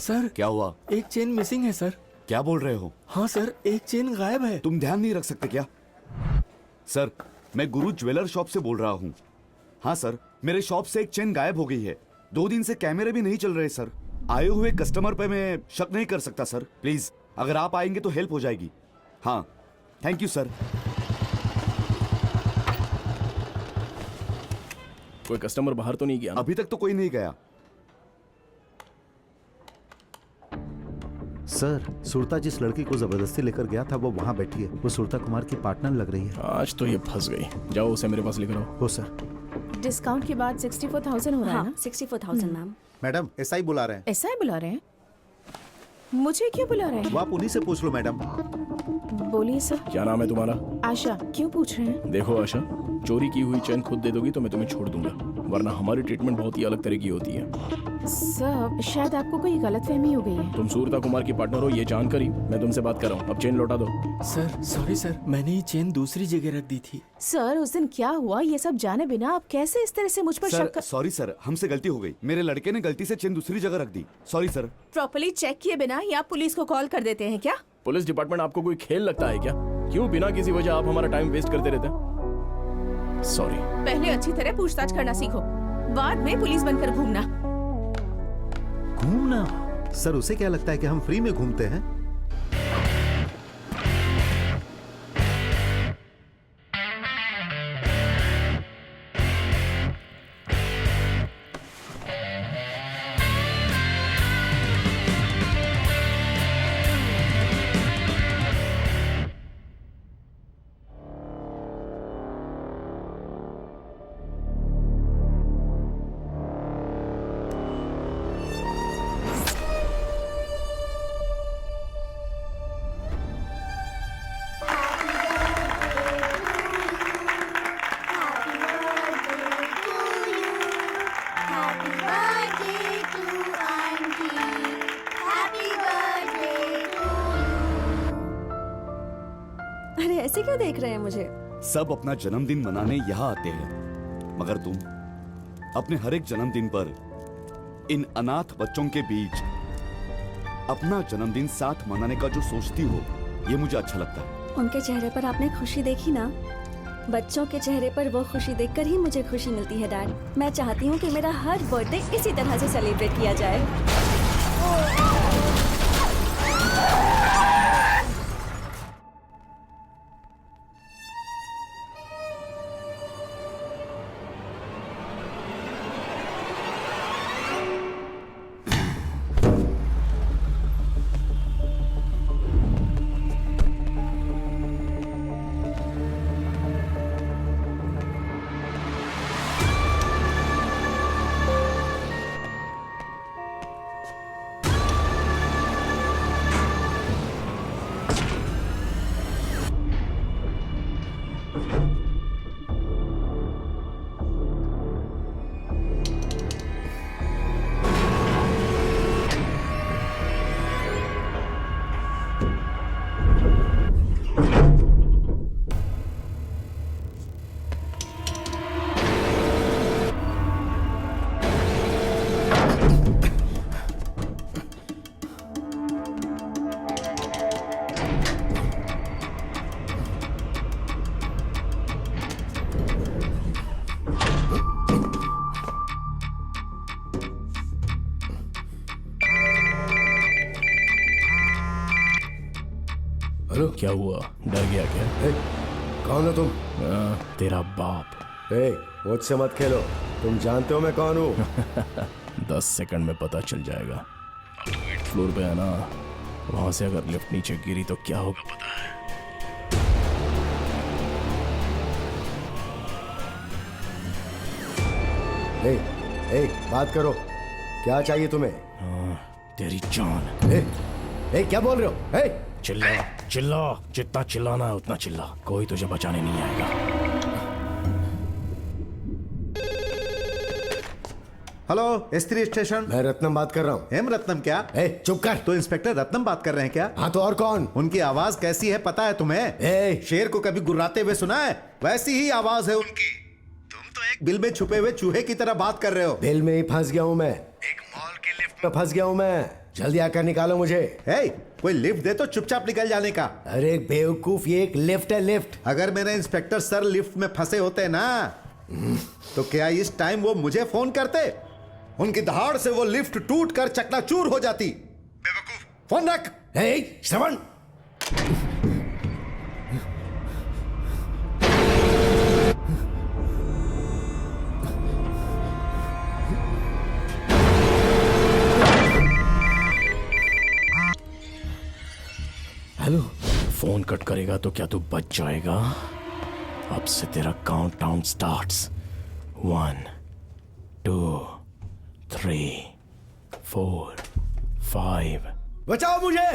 Sir क्या हुआ? एक चेन मिसिंग है सर। क्या बोल रहे हो? हाँ सर, एक चेन गायब है। तुम ध्यान नहीं रख सकते क्या? सर, मैं गुरु ज्वेलर शॉप से बोल रहा हूँ। हाँ सर, मेरे शॉप से एक चेन गायब हो गई है। 2 दिन से कैमरे भी नहीं चल रहे सर। आए हुए कस्टमर पे मैं शक नहीं कर सकता सर। प्लीज अगर आप आएंगे तो हेल्प हो जाएगी। हाँ, थैंक यू सर। कोई कस्टमर बाहर तो नहीं गया? अभी तक तो कोई नहीं गया। सर, सुरता जिस लड़की को जबरदस्ती लेकर गया था वो वहाँ बैठी है। वो सुरता कुमार की पार्टनर लग रही है। आज तो ये फंस गई। जाओ उसे मेरे पास लेकर आओ। हो सर। डिस्काउंट के बाद 64,000 हो रहा है ना? 64,000 मैम। मैडम, एसआई बुला रहे हैं। ऐसा ही बुला रहे हैं? मुझे क्यों बुला रहे वो आप उन्हीं से पूछ लो मैडम। हैं? बोलिए सर। क्या नाम है तुम्हारा? आशा। क्यों पूछ रहे हैं? देखो आशा, चोरी की हुई चेन खुद दे दोगी तो मैं तुम्हें छोड़ दूंगा, वरना हमारी ट्रीटमेंट बहुत ही अलग तरह की होती है। सर, शायद आपको कोई गलतफहमी हो गई है। तुम सूरता कुमार की पार्टनर हो ये जानकर ही मैं तुमसे बात कर रहा हूँ। अब चेन लौटा दो। सर सॉरी सर, मैंने ये चेन दूसरी जगह रख दी थी। सर, उस दिन क्या हुआ ये सब जाने बिना आप कैसे इस तरह से मुझ पर शक सर सॉरी सर, हमसे गलती हो गई। मेरे लड़के ने गलती से चेन दूसरी जगह रख दी। Sorry sir. प्रॉपर्ली चेक किए बिना ही आप पुलिस को कॉल कर देते हैं क्या? पुलिस डिपार्टमेंट आपको कोई खेल लगता है क्या? क्यों बिना किसी वजह आप हमारा टाइम वेस्ट करते रहते हैं? सॉरी। पहले अच्छी तरह पूछताछ करना सीखो, बाद में पुलिस बनकर घूमना। घूमना? सर, उसे क्या लगता है कि हम फ्री में घूमते हैं? अरे ऐसे क्यों देख रहे हैं मुझे? सब अपना जन्मदिन मनाने यहाँ आते हैं, मगर तुम अपने हर एक जन्मदिन पर इन अनाथ बच्चों के बीच अपना जन्मदिन साथ मनाने का जो सोचती हो, ये मुझे अच्छा लगता है। उनके चेहरे पर आपने खुशी देखी ना? बच्चों के चेहरे पर वो खुशी देखकर ही मुझे खुशी मिलती है डैड। मैं चाहती हूँ कि मेरा हर बर्थडे इसी तरह से सेलिब्रेट किया जाए। हेलो, क्या हुआ? डर गया क्या? कौन हो तुम? तेरा बाप। मुझसे मत खेलो, तुम जानते हो मैं कौन हूँ? 10 सेकंड में पता चल जाएगा। अब तो 8th फ्लोर पे है ना, वहां से अगर लिफ्ट नीचे गिरी तो क्या होगा पता है? बात करो, क्या चाहिए तुम्हें? तेरी जान। क्या बोल रहे हो? चिल्ला चिल्ला, जितना चिल्लाना है उतना चिल्ला, कोई तुझे बचाने नहीं आएगा। Hello, S3 station. मैं रत्नम बात कर रहा हूँ। हेम रत्नम क्या? चुप कर। तो इंस्पेक्टर रत्नम बात कर रहे हैं क्या? हाँ तो और कौन? उनकी आवाज कैसी है पता है तुम्हें? शेर को कभी गुर्राते हुए सुना है? वैसी ही आवाज है उनकी। तुम तो एक बिल में छुपे हुए चूहे की तरह बात कर रहे हो। बिल में ही फंस गया हूँ मैं। एक मॉल की लिफ्ट में फंस गया हूँ मैं। जल्दी आकर निकालो मुझे। हे, कोई लिफ्ट दे तो चुपचाप निकल जाने का। अरे बेवकूफ, ये एक लिफ्ट है, लिफ्ट। अगर मेरे इंस्पेक्टर सर लिफ्ट में फंसे होते ना, तो क्या इस टाइम वो मुझे फोन करते? उनकी दहाड़ से वो लिफ्ट टूट कर चकनाचूर हो जाती। बेवकूफ, फोन रख। हे श्रवण, हेलो। फोन कट करेगा तो क्या तू बच जाएगा? अब से तेरा काउंटडाउन स्टार्ट्स। 1 2 3 4 5। बचाओ मुझे,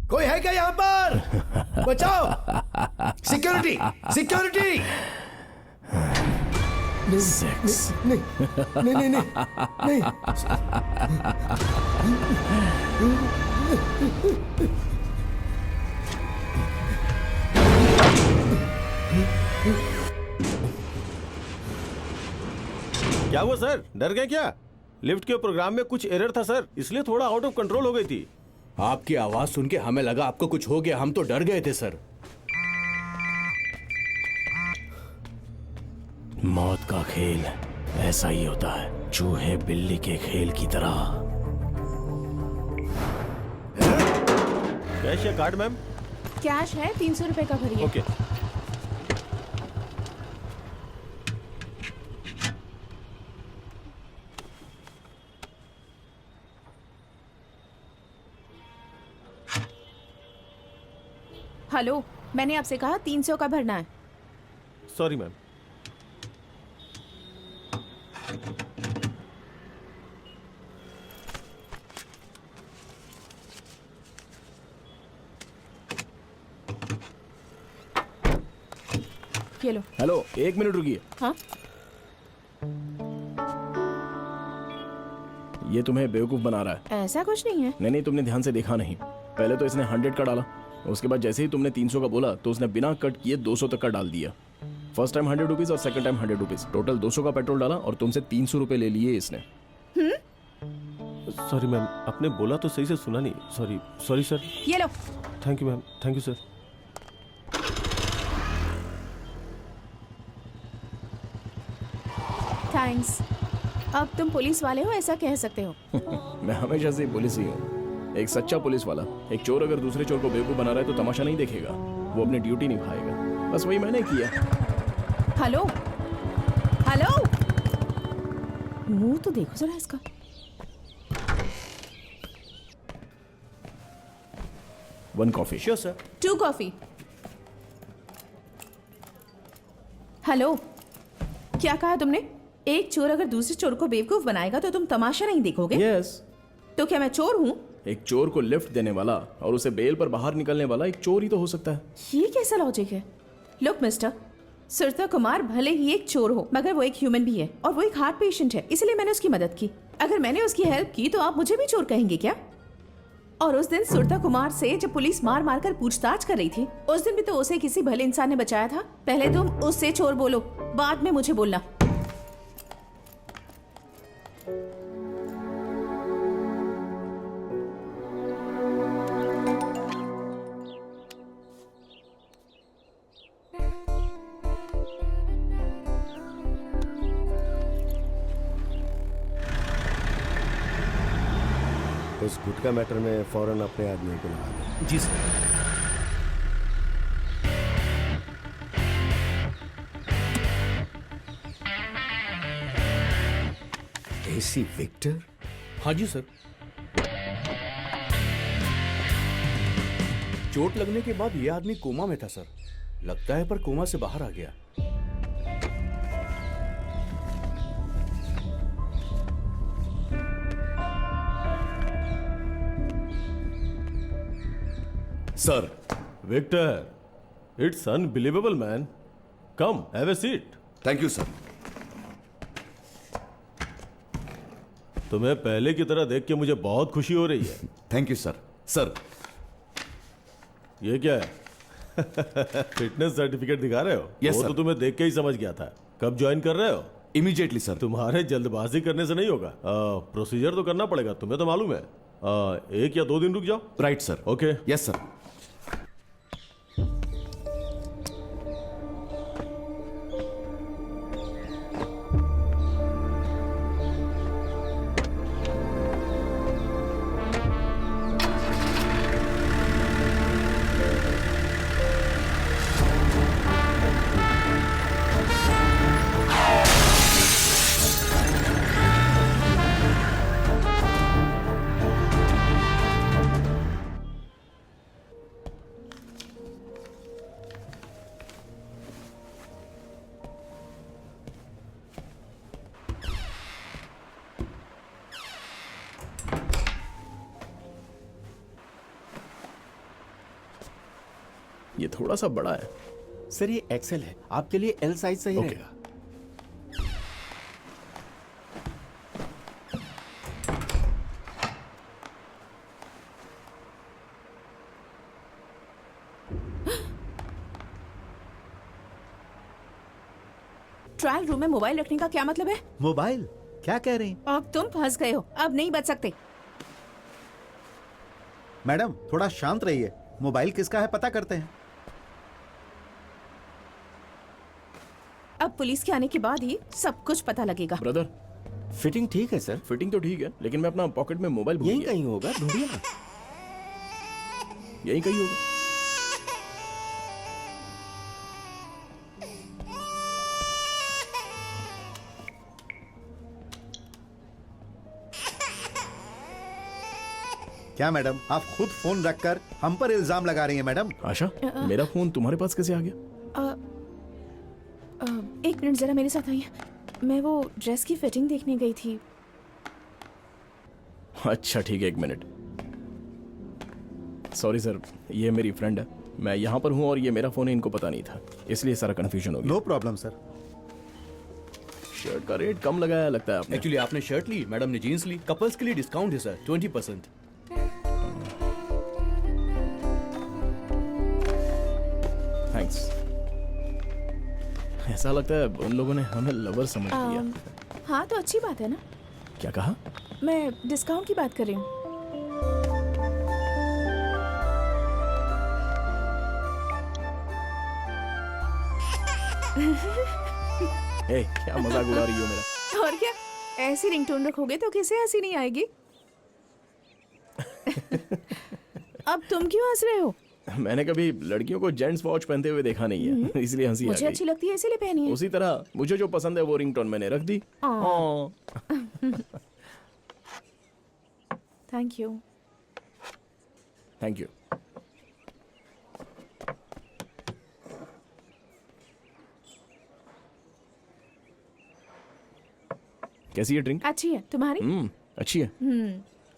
कोई है क्या यहाँ पर? बचाओ, सिक्योरिटी, सिक्योरिटी। 6 नहीं नहीं नहीं नहीं, नहीं। क्या हुआ सर, डर गए क्या? लिफ्ट के प्रोग्राम में कुछ एरर था सर, इसलिए थोड़ा आउट ऑफ कंट्रोल हो गई थी। आपकी आवाज सुन के हमें लगा आपको कुछ हो गया, हम तो डर गए थे सर। मौत का खेल ऐसा ही होता है, चूहे बिल्ली के खेल की तरह। कैश या कार्ड मैम? कैश है, 300 रुपए का भरिए। ओके। हेलो, मैंने आपसे कहा 300 का भरना है। Sorry ma'am. ये लो। हेलो, 1 मिनट रुकिए। हाँ, ये तुम्हें बेवकूफ बना रहा है। ऐसा कुछ नहीं है। नहीं, तुमने ध्यान से देखा नहीं। पहले तो इसने 100 का डाला, उसके बाद जैसे ही तुमने 300 का बोला तो उसने बिना कट किए 200 तक का डाल दिया। फर्स्ट टाइम 100 रुपीज और सेकंड टाइम 100 रुपीज, टोटल 200 का पेट्रोल डाला और तुमसे 300 रुपए ले लिए इसने। सॉरी मैम, आपने बोला तो सही से सुना नहीं। Sorry sorry sir. ये लो। Thank you ma'am, thank you sir. Thanks. अब तुम पुलिस वाले हो, ऐसा कह सकते हो। मैं हमेशा से पुलिस ही हूँ, एक सच्चा पुलिस वाला। एक चोर अगर दूसरे चोर को बेवकूफ बना रहा है तो तमाशा नहीं देखेगा, वो अपनी ड्यूटी निभाएगा। बस वही मैंने किया। हेलो, हेलो, मुंह तो देखो जरा इसका। One coffee. Sure sir. 2 coffee. Hello, क्या कहा तुमने? एक चोर अगर दूसरे चोर को बेवकूफ बनाएगा तो तुम तमाशा नहीं देखोगे? यस। तो क्या मैं चोर हूँ? एक चोर को लिफ्ट देने वाला और उसे बेल पर बाहर निकलने वाला एक चोर ही तो हो सकता है। ये कैसा लॉजिक है? लुक मिस्टर, सुरता कुमार भले ही एक चोर हो मगर वो एक ह्यूमन भी है और वो एक हार्ट पेशेंट है, इसलिए मैंने उसकी मदद की। अगर मैंने उसकी हेल्प की तो आप मुझे भी चोर कहेंगे क्या? और उस दिन सुरता कुमार से जब पुलिस मार मार कर पूछताछ कर रही थी, उस दिन भी तो उसे किसी भले इंसान ने बचाया था। पहले तुम उससे चोर बोलो, बाद में मुझे बोलना। उस गुटका मैटर में फौरन अपने आदमी को लगा दो। जी सर। AC Victor? हाँ जी सर। चोट लगने के बाद ये आदमी कोमा में था सर, लगता है, पर कोमा से बाहर आ गया। Sir. Victor, it's unbelievable man. Come, have a seat. Thank you sir. तुम्हें पहले की तरह देख के मुझे बहुत खुशी हो रही है। Thank you sir. सर, ये क्या है? फिटनेस सर्टिफिकेट दिखा रहे हो? Yes, वो sir. तो तुम्हें देख के ही समझ गया था। कब ज्वाइन कर रहे हो? Immediately sir. तुम्हारे जल्दबाजी करने से नहीं होगा, प्रोसीजर तो करना पड़ेगा, तुम्हें तो मालूम है। 1 या 2 दिन रुक जाओ। Right sir. Okay. Yes sir. ये थोड़ा सा बड़ा है। सर ये एक्सेल है, आपके लिए एल साइज सही ओके। रहेगा। ट्रायल रूम में मोबाइल रखने का क्या मतलब है? मोबाइल क्या कह रही हैं? अब तुम फंस गए हो, अब नहीं बच सकते। मैडम थोड़ा शांत रहिए, मोबाइल किसका है पता करते हैं। अब पुलिस के आने के बाद ही सब कुछ पता लगेगा। ब्रदर, फिटिंग ठीक है सर, फिटिंग तो ठीक है, लेकिन मैं अपना पॉकेट में मोबाइल भूल यहीं गया। कहीं होगा, ढूंढिए ना। यहीं कहीं होगा। क्या मैडम आप खुद फोन रखकर हम पर इल्जाम लगा रही हैं मैडम? आशा, मेरा फोन तुम्हारे पास कैसे आ गया? एक मिनट जरा मेरे साथ आइए। मैं वो ड्रेस की फिटिंग देखने गई थी। अच्छा ठीक है, 1 मिनट। सॉरी सर, ये मेरी फ्रेंड है, मैं यहाँ पर हूँ और ये मेरा फोन है, इनको पता नहीं था, इसलिए सारा कंफ्यूजन हो गया। No problem sir. शर्ट का रेट कम लगाया लगता है आपने। एक्चुअली आपने शर्ट ली, मैडम ने जीन्स ली। कपल्स के लिए डिस्काउंट है सर, 20%। थैंक्स। ऐसा लगता है उन लोगों ने हमें लवर समझ लिया। हाँ तो अच्छी बात है ना। क्या कहा? मैं डिस्काउंट की बात कर रही हूँ। ए, क्या मजाक उड़ा रही हो मेरा? और क्या, ऐसी रिंगटोन रखोगे तो किसे हंसी नहीं आएगी? अब तुम क्यों हंस रहे हो? मैंने कभी लड़कियों को जेंट्स वॉच पहनते हुए देखा नहीं है, इसलिए हंसी आ मुझे गई। अच्छी लगती है इसीलिए पहनी है। उसी तरह मुझे जो पसंद है वो रिंगटोन मैंने रख दी। Thank you. Thank you. कैसी है ड्रिंक? अच्छी है, तुम्हारी? अच्छी है।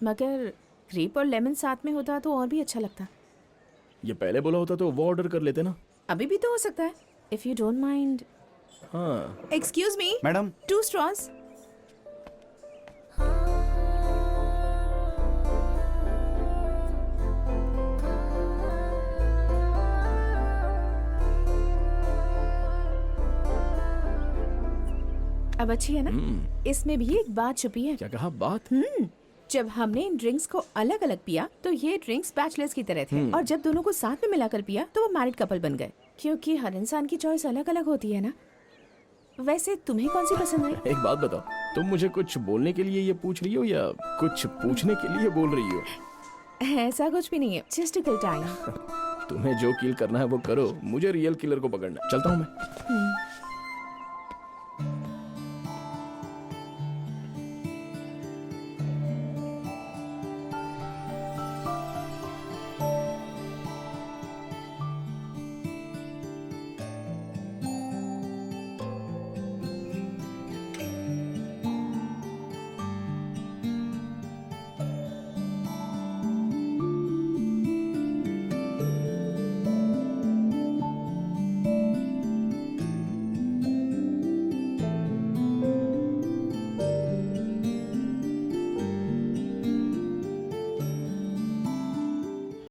मगर ग्रेप और लेमन साथ में होता तो और भी अच्छा लगता। ये पहले बोला होता तो वो ऑर्डर कर लेते ना। अभी भी तो हो सकता है, इफ यू डोंट माइंड। हाँ। Excuse me madam 2 straws। अब अच्छी है ना? इसमें भी एक बात छुपी है। क्या कहा? बात? जब हमने इन ड्रिंक्स को अलग अलग पिया तो ये ड्रिंक्स बैचलर्स की तरह थे, और जब दोनों को साथ में मिलाकर पिया तो वो मैरिड कपल बन गए। क्योंकि हर इंसान की चॉइस अलग अलग होती है ना। वैसे तुम्हें कौन सी पसंद आई? एक बात बताओ, तुम मुझे कुछ बोलने के लिए ये पूछ रही हो या कुछ पूछने के लिए बोल रही हो? ऐसा कुछ भी नहीं है, जस्ट किल टाइम। तुम्हें जो किल करना है वो करो, मुझे रियल किलर को पकड़ना है। चलता हूँ मैं।